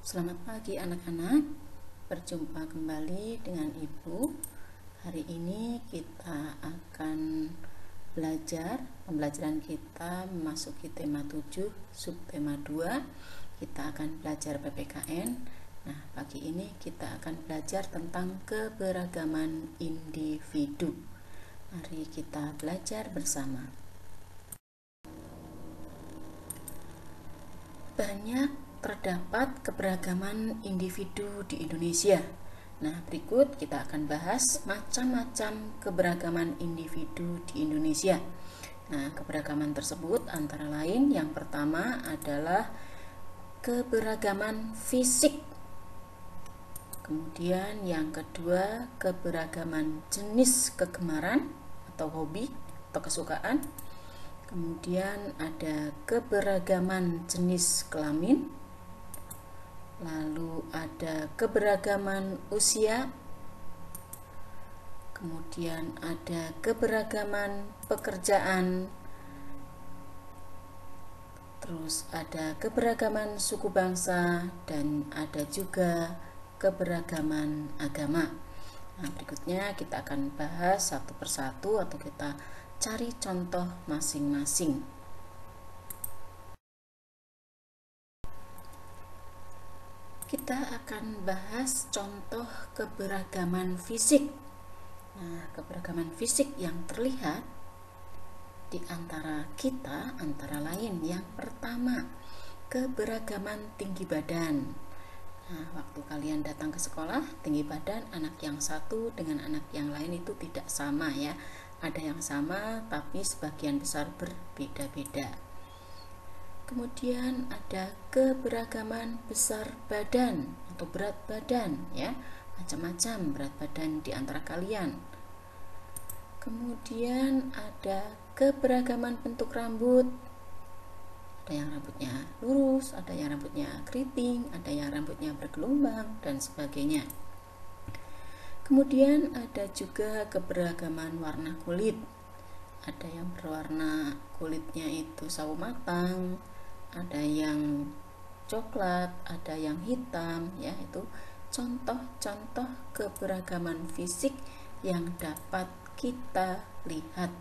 Selamat pagi anak-anak, berjumpa kembali dengan Ibu. Hari ini kita akan belajar, pembelajaran kita memasuki tema 7, subtema 2. Kita akan belajar PPKN. Nah, pagi ini kita akan belajar tentang keberagaman individu. Mari kita belajar bersama. Banyak terdapat keberagaman individu di Indonesia. Nah, berikut kita akan bahas macam-macam keberagaman individu di Indonesia. Nah, keberagaman tersebut antara lain yang pertama adalah keberagaman fisik. Kemudian yang kedua, keberagaman jenis kegemaran atau hobi atau kesukaan. Kemudian ada keberagaman jenis kelamin. Lalu ada keberagaman usia. Kemudian ada keberagaman pekerjaan. Terus ada keberagaman suku bangsa dan ada juga keberagaman agama. Nah, berikutnya kita akan bahas satu persatu atau kita cari contoh masing-masing. Kita akan bahas contoh keberagaman fisik. Nah, keberagaman fisik yang terlihat di antara kita antara lain yang pertama, keberagaman tinggi badan. Nah, waktu kalian datang ke sekolah, tinggi badan anak yang satu dengan anak yang lain itu tidak sama ya. Ada yang sama tapi sebagian besar berbeda-beda. Kemudian ada keberagaman besar badan atau berat badan ya, macam-macam berat badan di antara kalian. Kemudian ada keberagaman bentuk rambut. Ada yang rambutnya lurus, ada yang rambutnya keriting, ada yang rambutnya bergelombang dan sebagainya. Kemudian ada juga keberagaman warna kulit. Ada yang berwarna kulitnya itu sawo matang, ada yang coklat, ada yang hitam ya. Itu contoh-contoh keberagaman fisik yang dapat kita lihat.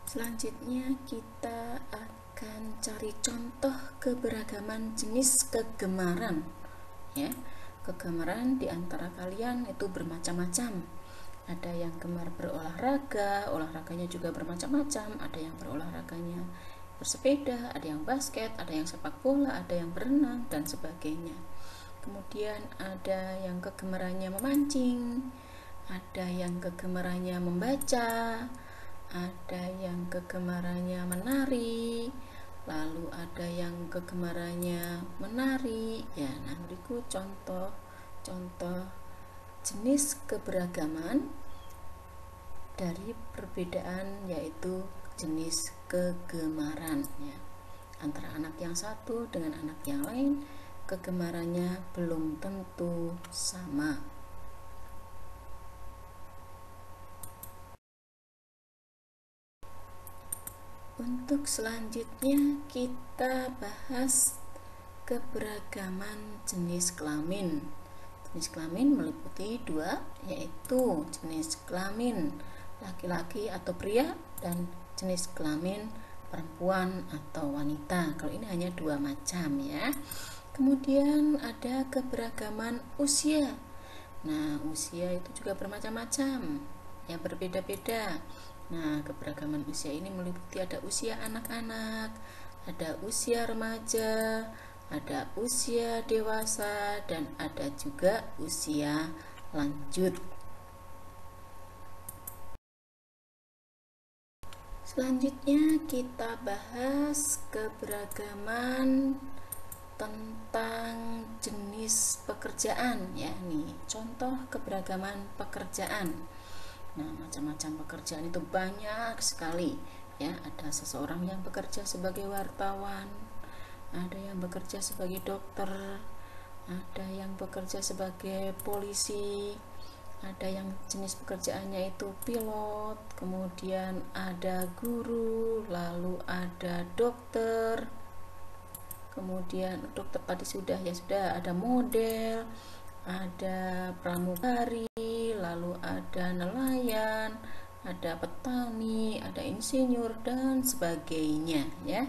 Selanjutnya kita akan cari contoh keberagaman jenis kegemaran ya. Kegemaran di antara kalian itu bermacam-macam. Ada yang gemar berolahraga, olahraganya juga bermacam-macam. Ada yang berolahraganya bersepeda, ada yang basket, ada yang sepak bola, ada yang berenang dan sebagainya. Kemudian ada yang kegemarannya memancing, ada yang kegemarannya membaca, ada yang kegemarannya menari, lalu ada yang kegemarannya menari ya. Nah, berikut contoh jenis keberagaman dari perbedaan yaitu jenis kegemaran ya. Antara anak yang satu dengan anak yang lain kegemarannya belum tentu sama. Untuk selanjutnya kita bahas keberagaman jenis kelamin. Jenis kelamin meliputi dua, yaitu jenis kelamin laki-laki atau pria dan jenis kelamin perempuan atau wanita. Kalau ini hanya dua macam ya. Kemudian ada keberagaman usia. Nah, usia itu juga bermacam-macam ya, berbeda-beda. Nah, keberagaman usia ini meliputi ada usia anak-anak, ada usia remaja, ada usia dewasa, dan ada juga usia lanjut. Selanjutnya kita bahas keberagaman tentang jenis pekerjaan ya. Nih, contoh keberagaman pekerjaan. Nah, macam-macam pekerjaan itu banyak sekali ya. Ada seseorang yang bekerja sebagai wartawan, ada yang bekerja sebagai dokter, ada yang bekerja sebagai polisi, ada yang jenis pekerjaannya itu pilot, kemudian ada guru, lalu ada dokter, kemudian dokter tadi sudah ya, sudah ada model, ada pramugari, lalu ada nelayan, ada petani, ada insinyur dan sebagainya ya.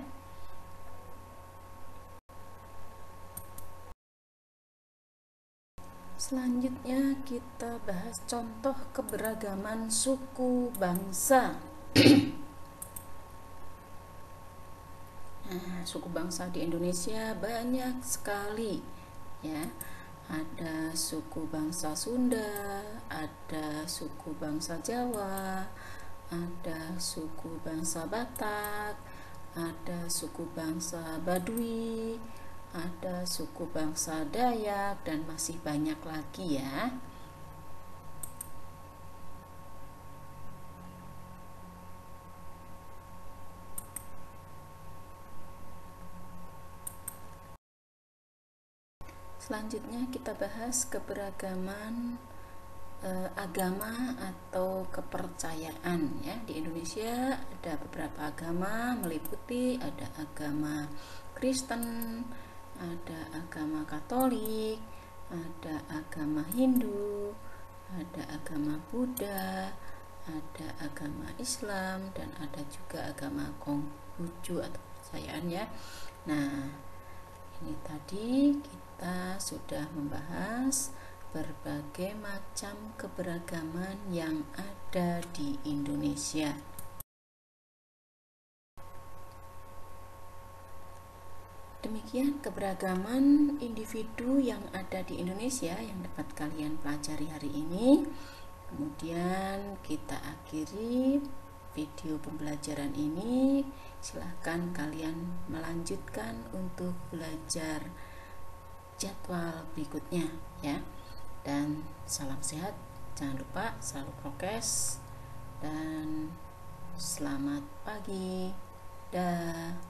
Selanjutnya kita bahas contoh keberagaman suku bangsa. Nah, suku bangsa di Indonesia banyak sekali ya. Ada suku bangsa Sunda, ada suku bangsa Jawa, ada suku bangsa Batak, ada suku bangsa Baduy, ada suku bangsa Dayak, dan masih banyak lagi ya. Selanjutnya kita bahas keberagaman agama atau kepercayaan ya. Di Indonesia ada beberapa agama, meliputi ada agama Kristen, ada agama Katolik, ada agama Hindu, ada agama Buddha, ada agama Islam, dan ada juga agama Konghucu atau kepercayaan ya. Nah, ini tadi kita sudah membahas berbagai macam keberagaman yang ada di Indonesia. Demikian keberagaman individu yang ada di Indonesia yang dapat kalian pelajari hari ini. Kemudian kita akhiri video pembelajaran ini. Silahkan kalian melanjutkan untuk belajar jadwal berikutnya ya. Dan salam sehat, jangan lupa selalu prokes, dan selamat pagi. Dah.